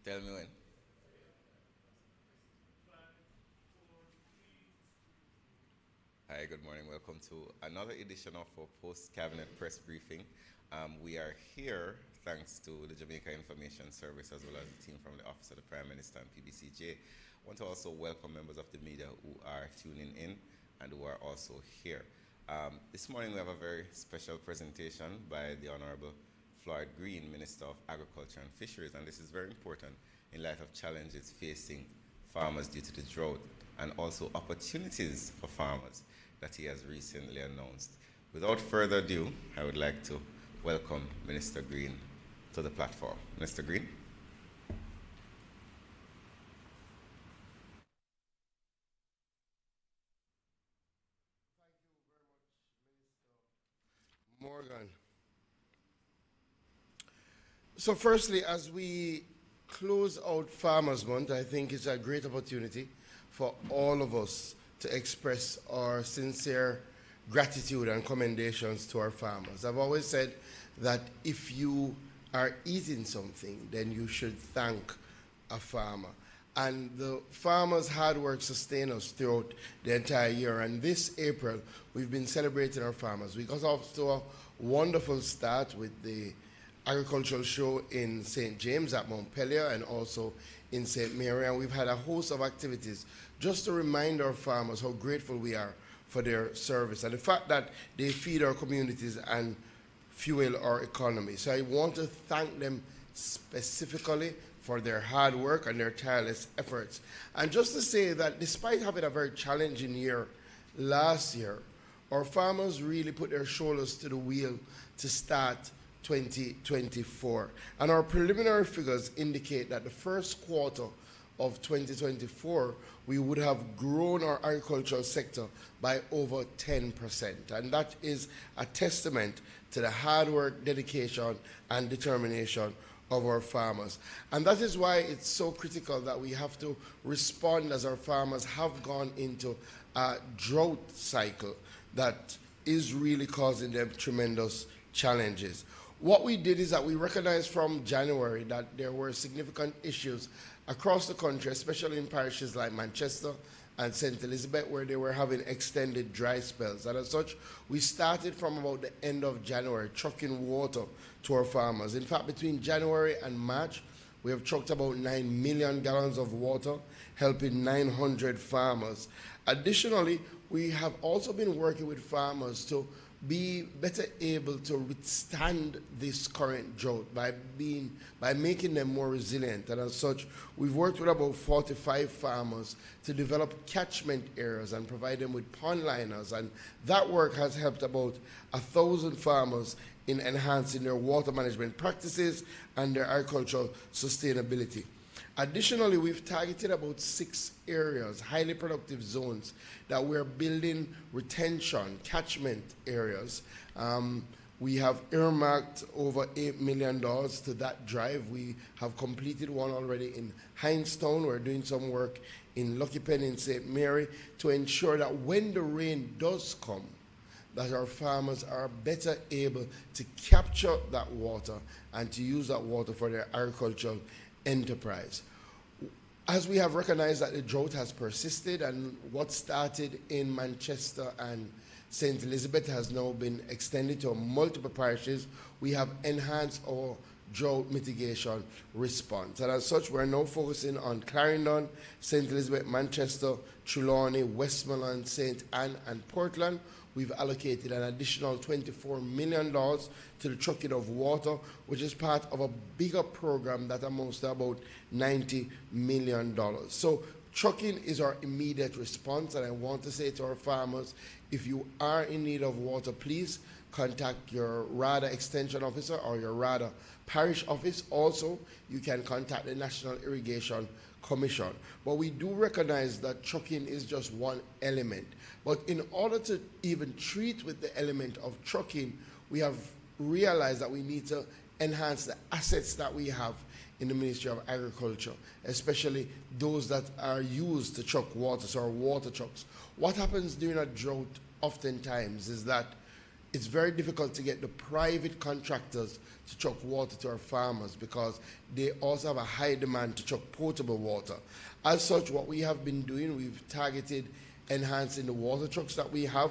Tell me when. Hi, good morning. Welcome to another edition of our post-cabinet press briefing. We are here thanks to the Jamaica Information Service as well as the team from the Office of the Prime Minister and PBCJ. I want to also welcome members of the media who are tuning in and who are also here. This morning we have a very special presentation by the Honorable Floyd, Minister of Agriculture and Fisheries, and this is very important in light of challenges facing farmers due to the drought and also opportunities for farmers that he has recently announced. Without further ado, I would like to welcome Minister Green to the platform. Minister Green. Morgan. So firstly, as we close out Farmers Month, I think it's a great opportunity for all of us to express our sincere gratitude and commendations to our farmers. I've always said that if you are eating something, then you should thank a farmer. And the farmers' hard work sustained us throughout the entire year. And this April, we've been celebrating our farmers. We got off to a wonderful start with the agricultural show in St. James at Montpelier and also in St. Mary. And we've had a host of activities just to remind our farmers how grateful we are for their service and the fact that they feed our communities and fuel our economy. So I want to thank them specifically for their hard work and their tireless efforts. And just to say that despite having a very challenging year last year, our farmers really put their shoulders to the wheel to start 2024. And our preliminary figures indicate that the first quarter of 2024, we would have grown our agricultural sector by over 10%. And that is a testament to the hard work, dedication, and determination of our farmers. And that is why it's so critical that we have to respond as our farmers have gone into a drought cycle that is really causing them tremendous challenges. What we did is that we recognized from January that there were significant issues across the country, especially in parishes like Manchester and St. Elizabeth, where they were having extended dry spells. And as such, we started from about the end of January trucking water to our farmers. In fact, between January and March, we have trucked about 9 million gallons of water, helping 900 farmers. Additionally, we have also been working with farmers to be better able to withstand this current drought by making them more resilient. And as such, we've worked with about 45 farmers to develop catchment areas and provide them with pond liners. And that work has helped about 1,000 farmers in enhancing their water management practices and their agricultural sustainability. Additionally, we've targeted about 6 areas, highly productive zones, that we're building retention, catchment areas. We have earmarked over $8 million to that drive. We have completed one already in Hindstown. We're doing some work in Lucky Pen in St. Mary to ensure that when the rain does come, that our farmers are better able to capture that water and to use that water for their agricultural enterprise. As we have recognized that the drought has persisted, and what started in Manchester and St. Elizabeth has now been extended to multiple parishes, we have enhanced our drought mitigation response. And as such, we're now focusing on Clarendon, St. Elizabeth, Manchester, Trelawney, Westmoreland, St. Anne, and Portland. We've allocated an additional $24 million to the trucking of water, which is part of a bigger program that amounts to about $90 million. So trucking is our immediate response, and I want to say to our farmers, if you are in need of water, please contact your RADA extension officer or your RADA parish office. Also, you can contact the National Irrigation Commission. But we do recognize that trucking is just one element. But in order to even treat with the element of trucking, we have realized that we need to enhance the assets that we have in the Ministry of Agriculture, especially those that are used to truck water, so our water trucks. What happens during a drought oftentimes is that it's very difficult to get the private contractors to truck water to our farmers because they also have a high demand to truck potable water. As such, what we have been doing, we've targeted enhancing the water trucks that we have,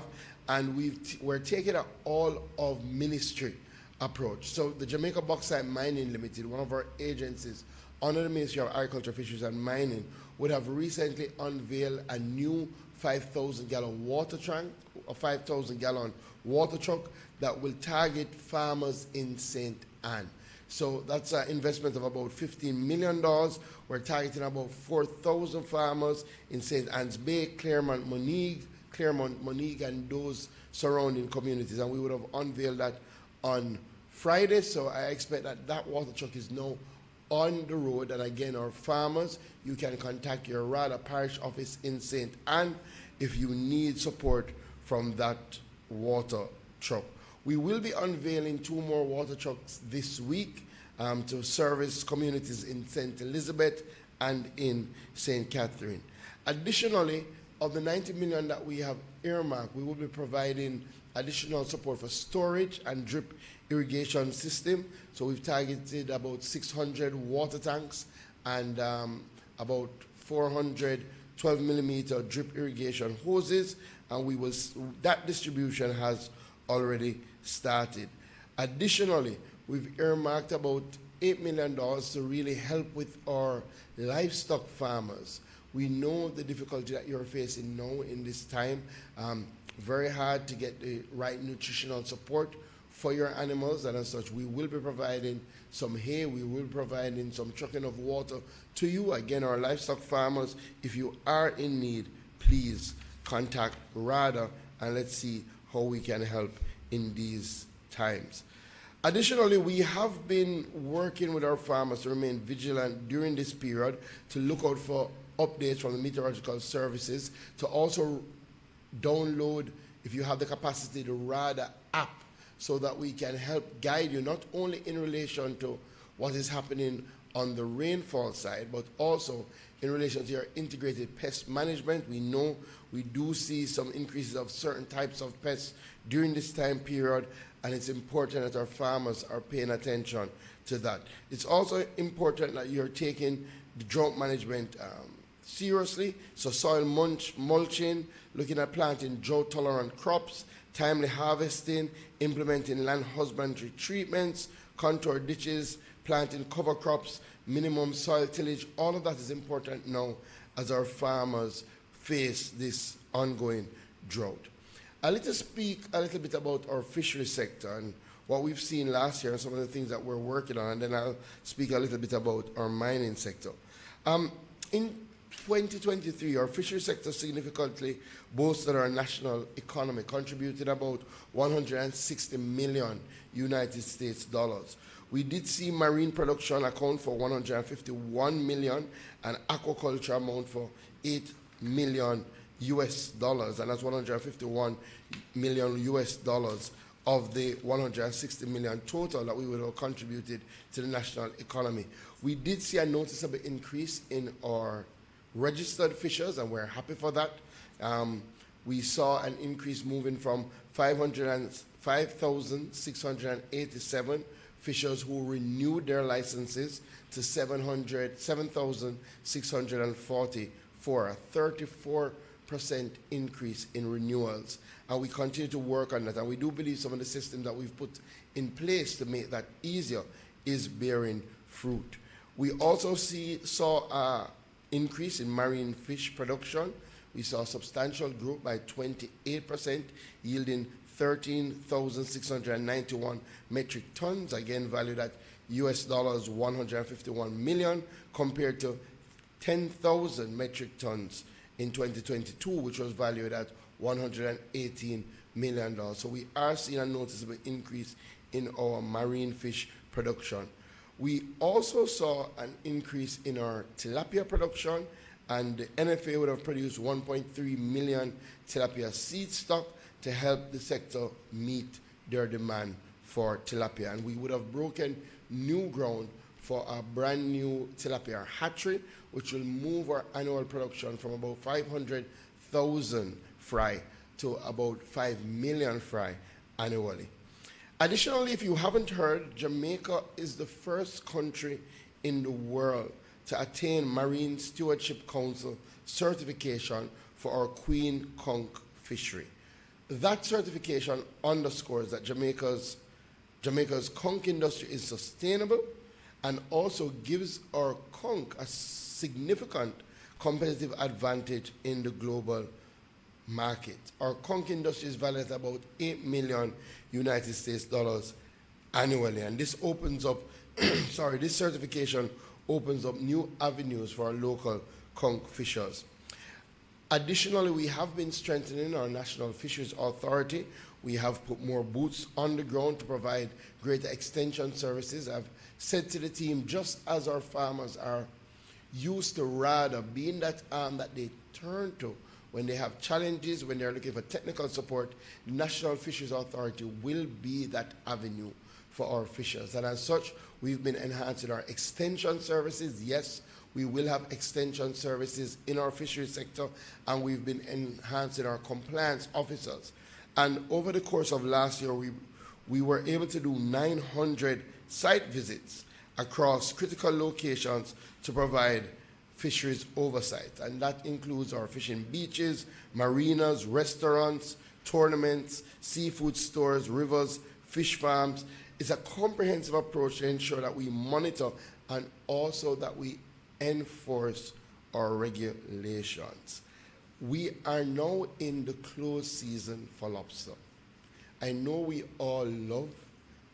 and we're taking an all-of-ministry approach. So the Jamaica Bauxite Mining Limited, one of our agencies under the Ministry of Agriculture, Fisheries and Mining, would have recently unveiled a new 5,000-gallon water tank, a 5,000-gallon water truck that will target farmers in St. Ann. So that's an investment of about $15 million. We're targeting about 4,000 farmers in St. Ann's Bay, Claremont, Monique, and those surrounding communities. And we would have unveiled that on Friday. So I expect that that water truck is now on the road. And again, our farmers, you can contact your RADA parish office in St. Ann if you need support from that water truck. We will be unveiling 2 more water trucks this week to service communities in St. Elizabeth and in St. Catherine. Additionally, of the $90 million that we have earmarked, we will be providing additional support for storage and drip irrigation system. So we've targeted about 600 water tanks and about 400 12-millimeter drip irrigation hoses, and that distribution has already started. Additionally, we've earmarked about $8 million to really help with our livestock farmers. We know the difficulty that you're facing now in this time. Very hard to get the right nutritional support for your animals, and as such, we will be providing some hay, we will be providing some trucking of water to you. Again, our livestock farmers, if you are in need, please contact RADA and let's see how we can help in these times. Additionally, we have been working with our farmers to remain vigilant during this period to look out for updates from the meteorological services, to also download, if you have the capacity, the RADA app, so that we can help guide you not only in relation to what is happening on the rainfall side, but also in relation to your integrated pest management. We know we do see some increases of certain types of pests during this time period, and it's important that our farmers are paying attention to that. It's also important that you're taking the drought management seriously, so soil mulching, looking at planting drought-tolerant crops, timely harvesting, implementing land husbandry treatments, contour ditches, planting cover crops, minimum soil tillage. All of that is important now as our farmers face this ongoing drought. I'll speak a little bit about our fishery sector and what we've seen last year and some of the things that we're working on, and then I'll speak a little bit about our mining sector. In 2023, our fishery sector significantly boosted our national economy, contributed about 160 million United States dollars. We did see marine production account for 151 million and aquaculture amount for 8 million US dollars, and that's 151 million US dollars of the 160 million total that we would have contributed to the national economy. We did see a noticeable increase in our registered fishers, and we're happy for that. We saw an increase moving from 5,687 fishers who renewed their licenses to 7,644, a 34% increase in renewals. And we continue to work on that. And we do believe some of the systems that we've put in place to make that easier is bearing fruit. We also saw an increase in marine fish production. We saw substantial growth by 28%, yielding 13,691 metric tons, again valued at US dollars 151 million, compared to 10,000 metric tons in 2022, which was valued at $118 million. So we are seeing a noticeable increase in our marine fish production. We also saw an increase in our tilapia production, and the NFA would have produced 1.3 million tilapia seed stock to help the sector meet their demand for tilapia. And we would have broken new ground for a brand new tilapia hatchery, which will move our annual production from about 500,000 fry to about 5 million fry annually. Additionally, if you haven't heard, Jamaica is the first country in the world to attain Marine Stewardship Council certification for our queen conch fishery. That certification underscores that Jamaica's conch industry is sustainable and also gives our conch a significant competitive advantage in the global market. Our conch industry is valued at about $8 million United States dollars annually, and this opens up, this certification opens up new avenues for our local conch fishers. Additionally, we have been strengthening our National Fisheries Authority. We have put more boots on the ground to provide greater extension services. I've said to the team, just as our farmers are used to rather being that arm that they turn to when they have challenges, when they're looking for technical support, the National Fisheries Authority will be that avenue for our fishers. And as such, we've been enhancing our extension services. Yes, we will have extension services in our fishery sector, and we've been enhancing our compliance officers. And over the course of last year, we were able to do 900 site visits across critical locations to provide fisheries oversight. And that includes our fishing beaches, marinas, restaurants, tournaments, seafood stores, rivers, fish farms. It's a comprehensive approach to ensure that we monitor and also that we enforce our regulations. We are now in the close season for lobster. I know we all love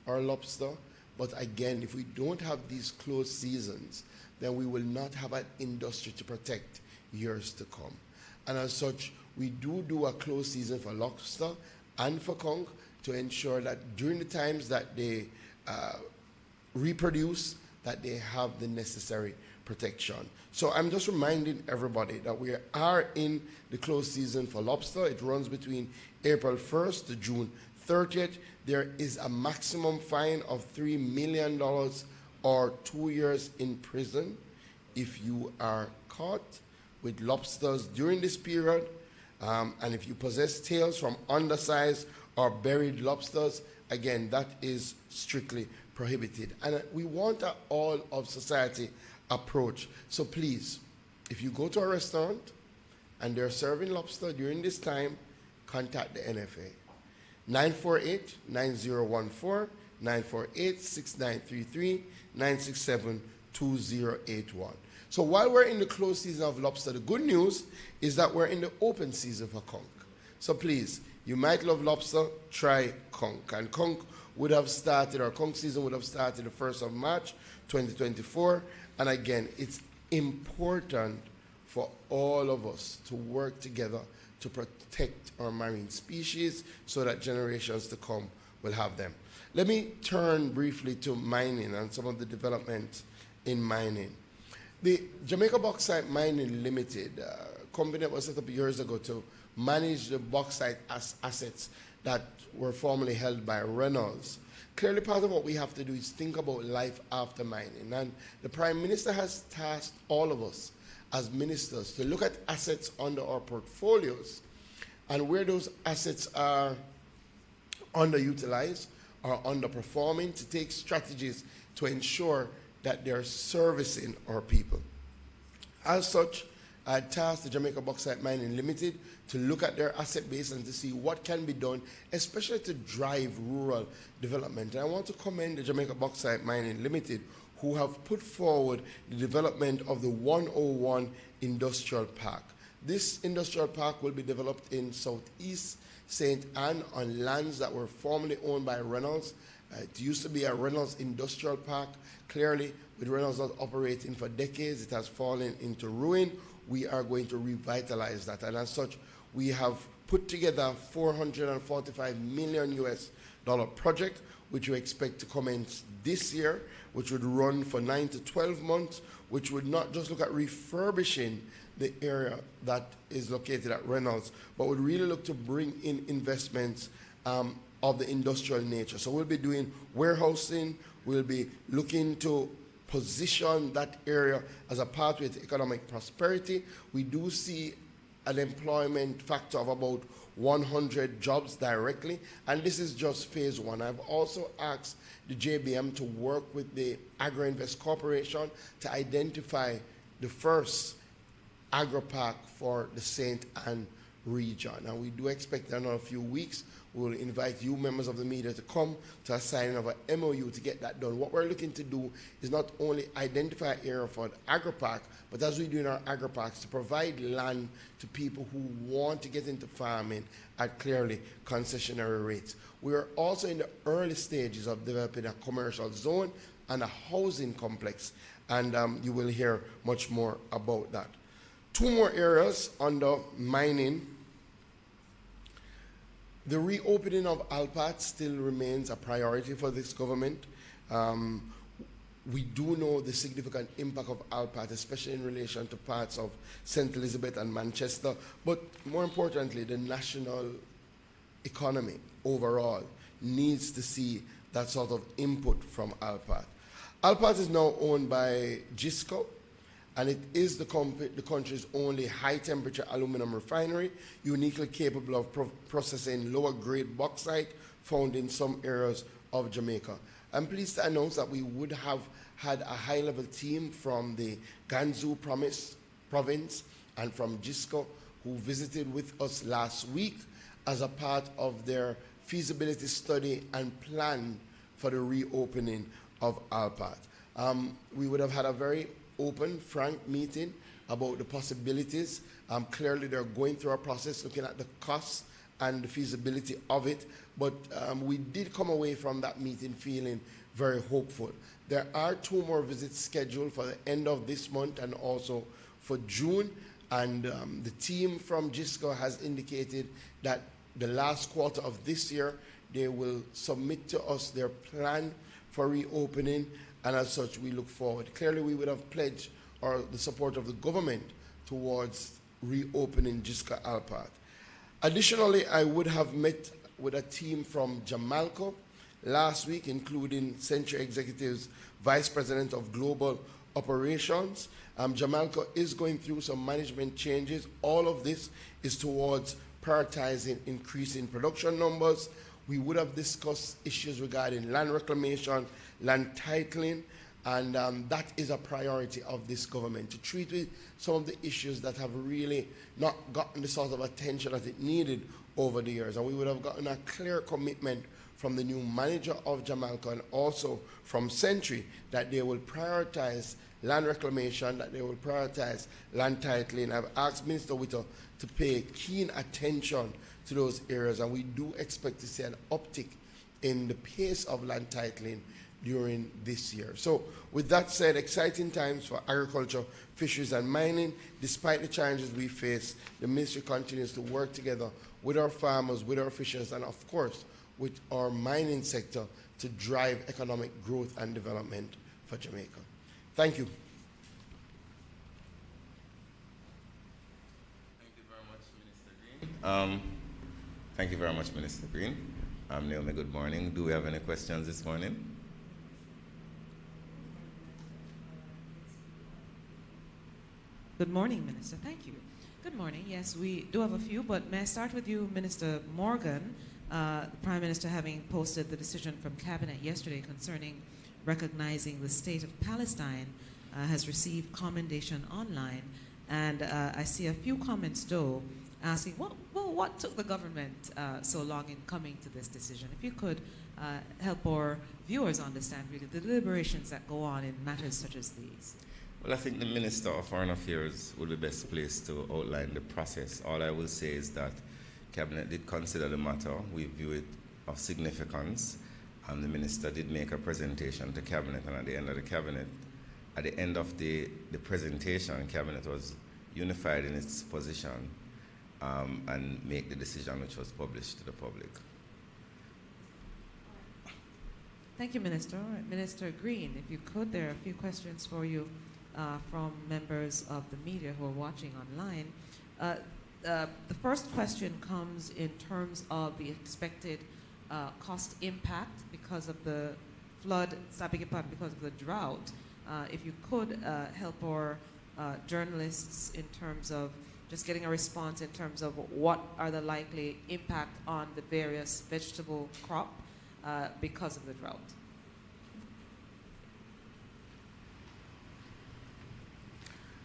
our lobster, but again, if we don't have these close seasons, then we will not have an industry to protect years to come. And as such, we do a close season for lobster and for conch to ensure that during the times that they reproduce, that they have the necessary protection. So I'm just reminding everybody that we are in the close season for lobster. It runs between April 1st to June 30th. There is a maximum fine of $3 million or 2 years in prison if you are caught with lobsters during this period. And if you possess tails from undersized or buried lobsters, again, that is strictly prohibited. And we want an all of society approach. So please, if you go to a restaurant and they're serving lobster during this time, contact the NFA. 948-9014, 948-6933, 967-2081. So while we're in the closed season of lobster, the good news is that we're in the open season for conch. So please, you might love lobster, try conch. And conch would have started, our conch season would have started the 1st of March, 2024. And again, it's important for all of us to work together to protect our marine species so that generations to come will have them. Let me turn briefly to mining and some of the developments in mining. The Jamaica Bauxite Mining Limited, a company that was set up years ago to manage the bauxite assets that were formerly held by Reynolds. Clearly, part of what we have to do is think about life after mining. And the Prime Minister has tasked all of us as ministers to look at assets under our portfolios and where those assets are underutilized or underperforming, to take strategies to ensure that they're servicing our people. As such, I tasked the Jamaica Bauxite Mining Limited to look at their asset base and to see what can be done, especially to drive rural development. And I want to commend the Jamaica Bauxite Mining Limited, who have put forward the development of the 101 Industrial Park. This industrial park will be developed in Southeast St. Anne on lands that were formerly owned by Reynolds. It used to be a Reynolds Industrial Park. Clearly, with Reynolds not operating for decades, it has fallen into ruin. We are going to revitalize that. And as such, we have put together a $445 million US project, which we expect to commence this year, which would run for 9 to 12 months, which would not just look at refurbishing the area that is located at Reynolds, but would really look to bring in investments of the industrial nature. So we'll be doing warehousing, we'll be looking to position that area as a pathway to economic prosperity. We do see an employment factor of about 100 jobs directly, and this is just phase one. I've also asked the JBM to work with the Agro-Invest Corporation to identify the first agri-park for the St. Anne region. And we do expect that in a few weeks we'll invite you members of the media to come to a signing of an MOU to get that done. What we're looking to do is not only identify an area for the agri-park, but as we do in our agri-parks, to provide land to people who want to get into farming at clearly concessionary rates. We are also in the early stages of developing a commercial zone and a housing complex, and you will hear much more about that. Two more areas under mining. The reopening of Alpat still remains a priority for this government. We do know the significant impact of Alpat, especially in relation to parts of St. Elizabeth and Manchester, but more importantly, the national economy overall needs to see that sort of input from Alpat. Alpat is now owned by JISTV, and it is the country's only high-temperature aluminum refinery, uniquely capable of processing lower-grade bauxite found in some areas of Jamaica. I'm pleased to announce that we would have had a high-level team from the Gansu province and from JISTV who visited with us last week as a part of their feasibility study and plan for the reopening of Alpat. We would have had a very open, frank meeting about the possibilities. Clearly, they're going through a process looking at the costs and the feasibility of it, but we did come away from that meeting feeling very hopeful. There are 2 more visits scheduled for the end of this month and also for June, and the team from JISTV has indicated that the last quarter of this year, they will submit to us their plan for reopening, and as such, we look forward. Clearly, we would have pledged the support of the government towards reopening JISTV Alpat. Additionally, I would have met with a team from Jamaica last week, including Century Executive's Vice President of Global Operations. Jamaica is going through some management changes. All of this is towards prioritizing increasing production numbers. We would have discussed issues regarding land reclamation, land titling, and that is a priority of this government, to treat with some of the issues that have really not gotten the sort of attention that it needed over the years. And we would have gotten a clear commitment from the new manager of Jamaica and also from Century that they will prioritize land reclamation, that they will prioritize land titling. I've asked Minister Whittle to pay keen attention to those areas, and we do expect to see an uptick in the pace of land titling during this year. So with that said, exciting times for agriculture, fisheries and mining. Despite the challenges we face, the ministry continues to work together with our farmers, with our fishers, and of course with our mining sector to drive economic growth and development for Jamaica. Thank you. Thank you very much, Minister Green. Thank you very much, Minister Green. Naomi, good morning. Do we have any questions this morning? Good morning, Minister. Thank you. Good morning. Yes, we do have a few, but may I start with you, Minister Morgan? The Prime Minister having posted the decision from Cabinet yesterday concerning recognizing the state of Palestine has received commendation online, and I see a few comments though asking, what took the government so long in coming to this decision? If you could help our viewers understand really the deliberations that go on in matters such as these. Well, I think the Minister of Foreign Affairs will be best placed to outline the process. All I will say is that Cabinet did consider the matter. We view it of significance, and the Minister did make a presentation to Cabinet, and at the end of the presentation, Cabinet was unified in its position and make the decision which was published to the public. Thank you, Minister. All right, Minister Green, if you could, there are a few questions for you from members of the media who are watching online. The first question comes in terms of the expected cost impact because of the flood, because of the drought. If you could help our journalists in terms of just getting a response in terms of what are the likely impact on the various vegetable crop because of the drought.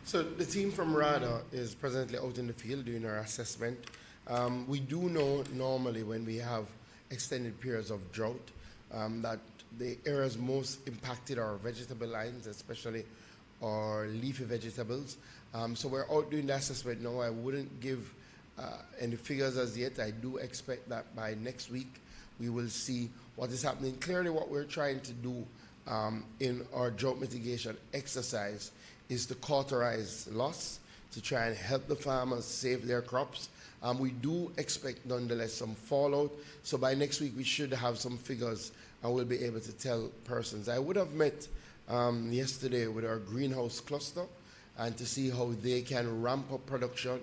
So the team from RADA is presently out in the field doing our assessment. We do know normally when we have extended periods of drought that the areas most impacted are vegetable lines, especially our leafy vegetables. So we're out doing the assessment now. I wouldn't give any figures as yet. I do expect that by next week we will see what is happening. Clearly what we're trying to do in our drought mitigation exercise is to cauterize loss, to try and help the farmers save their crops. We do expect nonetheless some fallout. So by next week we should have some figures and we'll be able to tell persons. I would have met yesterday with our greenhouse cluster and to see how they can ramp up production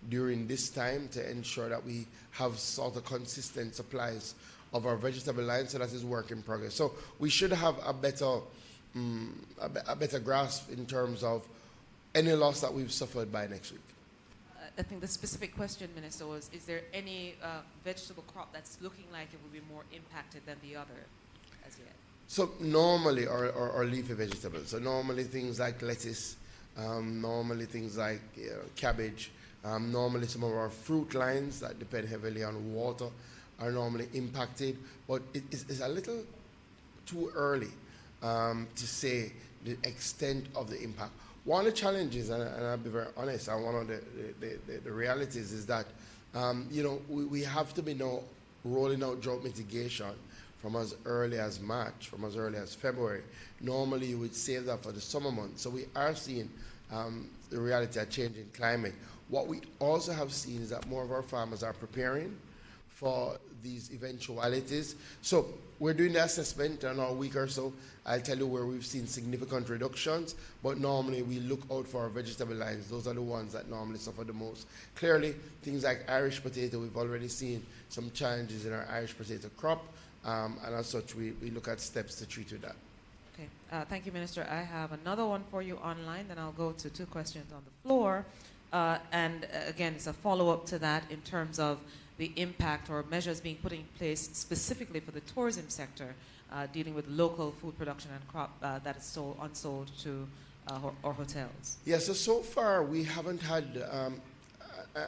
during this time to ensure that we have sort of consistent supplies of our vegetable line. So that is work in progress. So we should have a better grasp in terms of any loss that we've suffered by next week. I think the specific question, Minister, was, is there any vegetable crop that's looking like it will be more impacted than the other as yet? So normally our leafy vegetables, so normally things like lettuce, normally things like cabbage, normally some of our fruit lines that depend heavily on water are normally impacted, but it's a little too early to say the extent of the impact. One of the challenges, and I'll be very honest, and one of the realities is that, we have to be now rolling out drought mitigation from as early as March, from as early as February. Normally you would save that for the summer months. So we are seeing the reality of changing climate. What we also have seen is that more of our farmers are preparing for these eventualities. So we're doing the assessment in a week or so. I'll tell you where we've seen significant reductions, but normally we look out for our vegetable lines. Those are the ones that normally suffer the most. Clearly, things like Irish potato, we've already seen some challenges in our Irish potato crop, and as such, we look at steps to treat with that. Okay, thank you, Minister. I have another one for you online, then I'll go to two questions on the floor. And again, it's a follow-up to that in terms of the impact or measures being put in place specifically for the tourism sector, dealing with local food production and crop that is unsold to our hotels. Yeah, so far we haven't had,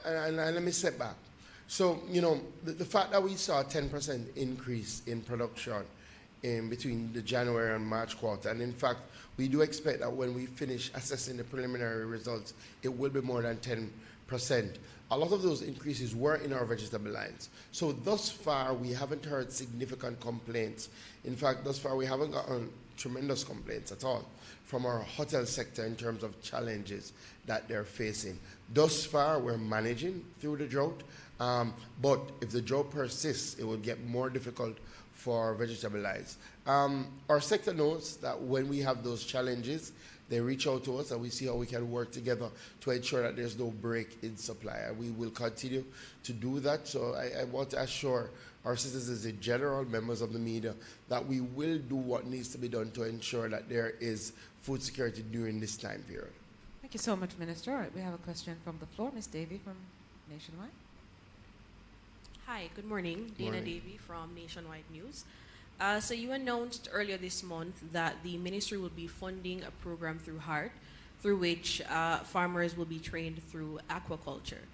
and let me step back. So, the fact that we saw a 10% increase in production in between the January and March quarter, and in fact, we do expect that when we finish assessing the preliminary results, it will be more than 10%. A lot of those increases were in our vegetable lines. So thus far, we haven't heard significant complaints. In fact, thus far, we haven't gotten tremendous complaints at all from our hotel sector in terms of challenges that they're facing. Thus far, we're managing through the drought, but if the drought persists, it will get more difficult for vegetable lines. Our sector knows that when we have those challenges, they reach out to us and we see how we can work together to ensure that there's no break in supply. And we will continue to do that. So I want to assure our citizens in general, members of the media, that we will do what needs to be done to ensure that there is food security during this time period. Thank you so much, Minister. All right, we have a question from the floor. Ms. Davey from Nationwide. Hi, good morning. Dana Davey from Nationwide News. So you announced earlier this month that the ministry will be funding a program through HEART, through which farmers will be trained through aquaculture.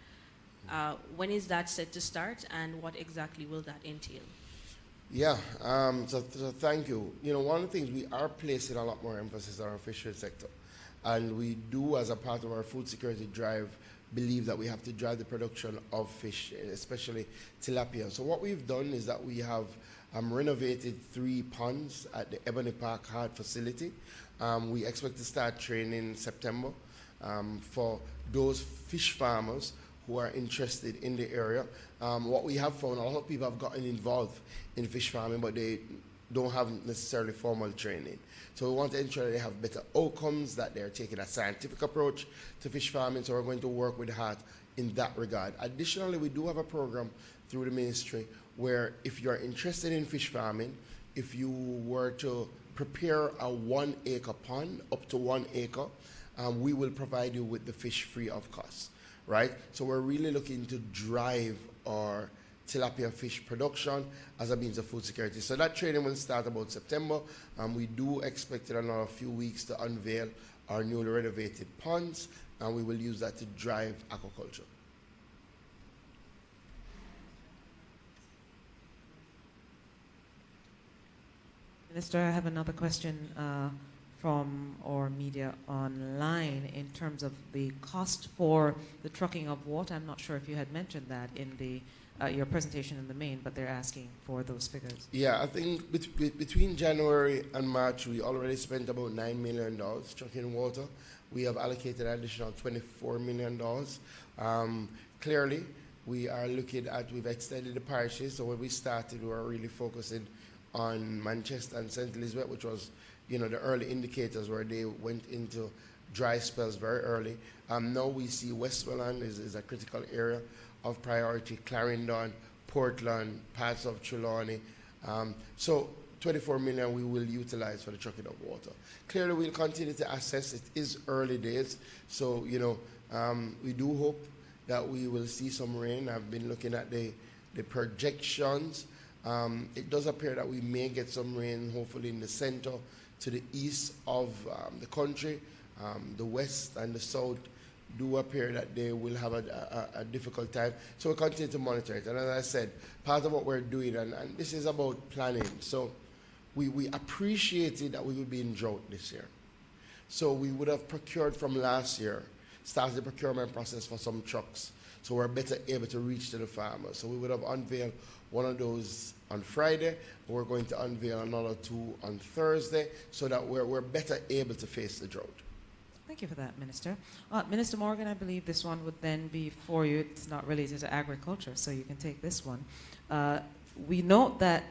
When is that set to start, and what exactly will that entail? Yeah, so thank you. One of the things, we are placing a lot more emphasis on our fishery sector, and we do, as a part of our food security drive, believe that we have to drive the production of fish, especially tilapia. So what we've done is that we have renovated 3 ponds at the Ebony Park Hard facility. We expect to start training in September for those fish farmers who are interested in the area. What we have found, a lot of people have gotten involved in fish farming, but they don't have necessarily formal training. So we want to ensure that they have better outcomes, that they're taking a scientific approach to fish farming, so we're going to work with HEART in that regard. Additionally, we do have a program through the ministry where if you're interested in fish farming, if you were to prepare a 1-acre pond, up to 1 acre, we will provide you with the fish free of cost. right? So we're really looking to drive our tilapia fish production as a means of food security. So that training will start about September, and we do expect in another few weeks to unveil our newly renovated ponds, and we will use that to drive aquaculture. Minister, I have another question from our media online in terms of the cost for the trucking of water. I'm not sure if you had mentioned that in the your presentation in the main, but they're asking for those figures. Yeah, I think between January and March, we already spent about $9 million trucking water. We have allocated an additional $24 million. Clearly, we are looking at, we've extended the parishes, so when we started, we were really focusing on Manchester and St. Elizabeth, which was, you know, the early indicators where they went into dry spells very early. Now we see Westmoreland is a critical area of priority, Clarendon, Portland, parts of Trelawney. So 24 million we will utilize for the trucking of water. Clearly we'll continue to assess. It is early days, so you know, we do hope that we will see some rain. I've been looking at the projections. It does appear that we may get some rain, hopefully in the center to the east of the country. The west and the south do appear that they will have a difficult time. So we'll continue to monitor it. And as I said, part of what we're doing, and this is about planning. So we appreciated that we would be in drought this year. So we would have procured from last year, started the procurement process for some trucks. So we're better able to reach to the farmers. So we would have unveiled one of those on Friday. We're going to unveil another two on Thursday so that we're better able to face the drought. Thank you for that, Minister. Minister Morgan, I believe this one would then be for you. It's not related to agriculture, so you can take this one. We note that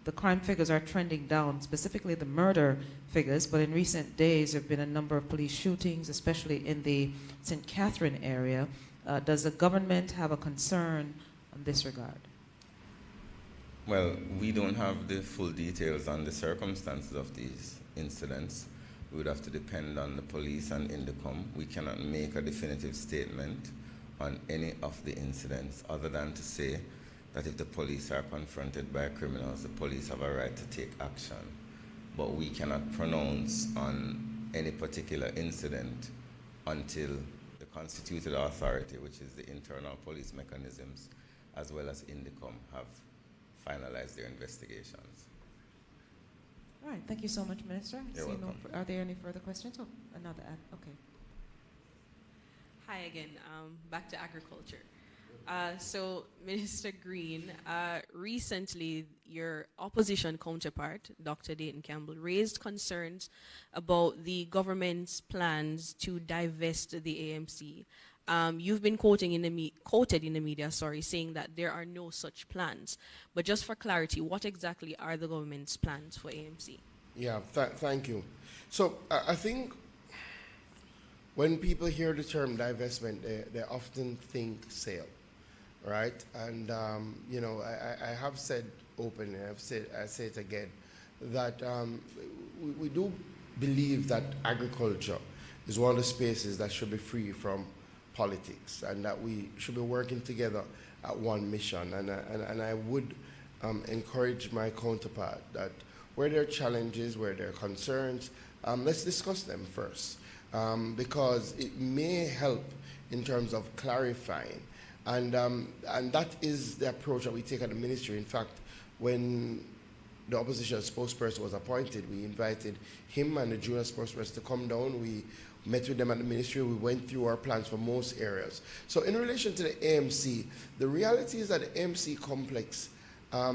the crime figures are trending down, specifically the murder figures, but in recent days there have been a number of police shootings, especially in the St. Catherine area. Does the government have a concern in this regard? Well, we don't have the full details on the circumstances of these incidents. We would have to depend on the police and INDECOM. We cannot make a definitive statement on any of the incidents other than to say that if the police are confronted by criminals, the police have a right to take action. But we cannot pronounce on any particular incident until the constituted authority, which is the internal police mechanisms, as well as INDECOM, have finalized their investigations. All right, thank you so much, Minister. You're welcome. Are there any further questions? Oh, another ad. Okay. Hi again, back to agriculture. So, Minister Green, recently your opposition counterpart, Dr. Dayton Campbell, raised concerns about the government's plans to divest the AMC. You've been quoted in the media, saying that there are no such plans. But just for clarity, what exactly are the government's plans for AMC? Yeah, thank you. So I think when people hear the term divestment, they often think sale, right? And you know, I have said openly, I say it again, that we do believe that agriculture is one of the spaces that should be free from politics, and that we should be working together at one mission. And I would encourage my counterpart that where there are challenges, where there are concerns, let's discuss them first, because it may help in terms of clarifying. And that is the approach that we take at the ministry. In fact, when the opposition spokesperson was appointed, we invited him and the junior spokesperson to come down. We met with them at the ministry. We went through our plans for most areas. So in relation to the AMC, the reality is that the AMC complex, up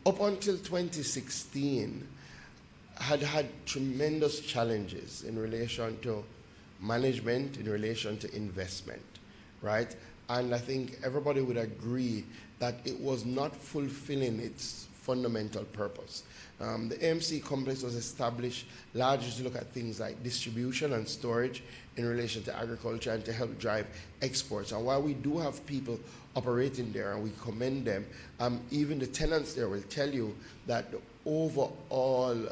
until 2016, had tremendous challenges in relation to management, in relation to investment, right? And I think everybody would agree that it was not fulfilling its fundamental purpose. The AMC complex was established largely to look at things like distribution and storage in relation to agriculture and to help drive exports. And while we do have people operating there and we commend them, even the tenants there will tell you that the overall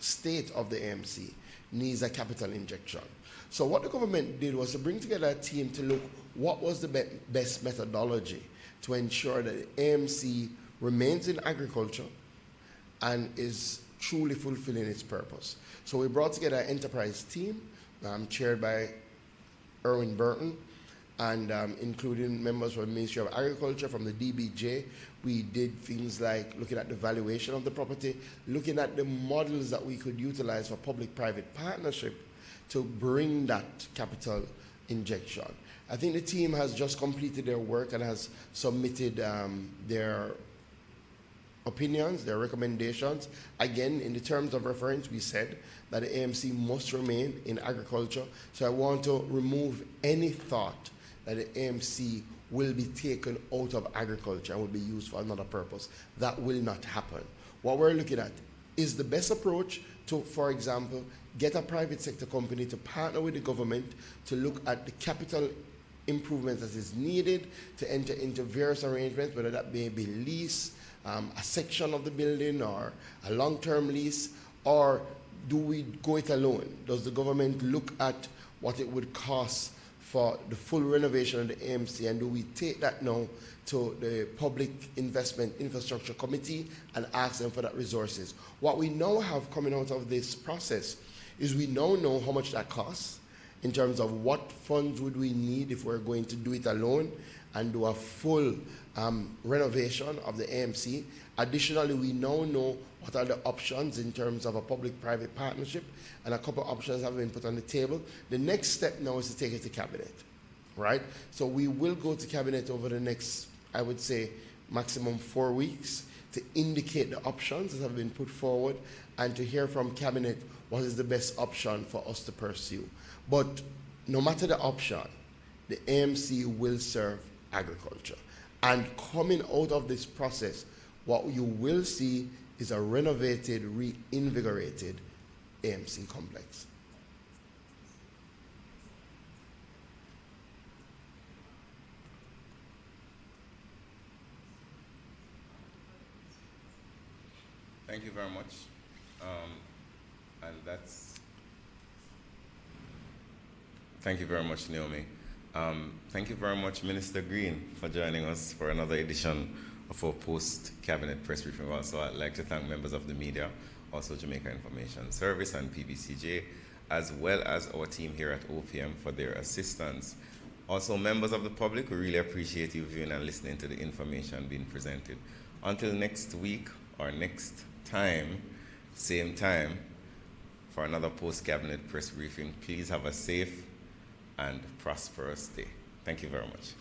state of the AMC needs a capital injection. So what the government did was to bring together a team to look what was the best methodology to ensure that the AMC remains in agriculture and is truly fulfilling its purpose. So we brought together an enterprise team chaired by Erwin Burton, and including members from the Ministry of Agriculture, from the DBJ. We did things like looking at the valuation of the property, looking at the models that we could utilize for public-private partnership to bring that capital injection. I think the team has just completed their work and has submitted their opinions, their recommendations. Again, in the terms of reference, we said that the AMC must remain in agriculture. So I want to remove any thought that the AMC will be taken out of agriculture and will be used for another purpose. That will not happen. What we're looking at is the best approach to, for example, get a private sector company to partner with the government to look at the capital improvements that is needed to enter into various arrangements, whether that may be lease, a section of the building, or a long-term lease, or do we go it alone? Does the government look at what it would cost for the full renovation of the AMC, and do we take that now to the Public Investment Infrastructure Committee and ask them for that resources? What we now have coming out of this process is we now know how much that costs in terms of what funds would we need if we're going to do it alone and do a full renovation of the AMC. Additionally, we now know what are the options in terms of a public-private partnership, and a couple of options have been put on the table. The next step now is to take it to cabinet, right? So we will go to cabinet over the next, I would say, maximum 4 weeks to indicate the options that have been put forward and to hear from cabinet what is the best option for us to pursue. But no matter the option, the AMC will serve agriculture. And coming out of this process, what you will see is a renovated, reinvigorated AMC complex. Thank you very much. Thank you very much, Naomi. Thank you very much, Minister Green, for joining us for another edition of our post-cabinet press briefing. Also, I'd like to thank members of the media, also Jamaica Information Service and PBCJ, as well as our team here at OPM for their assistance. Also, members of the public, we really appreciate you viewing and listening to the information being presented. Until next week or next time, same time, for another post-cabinet press briefing, please have a safe and prosperous day. Thank you very much.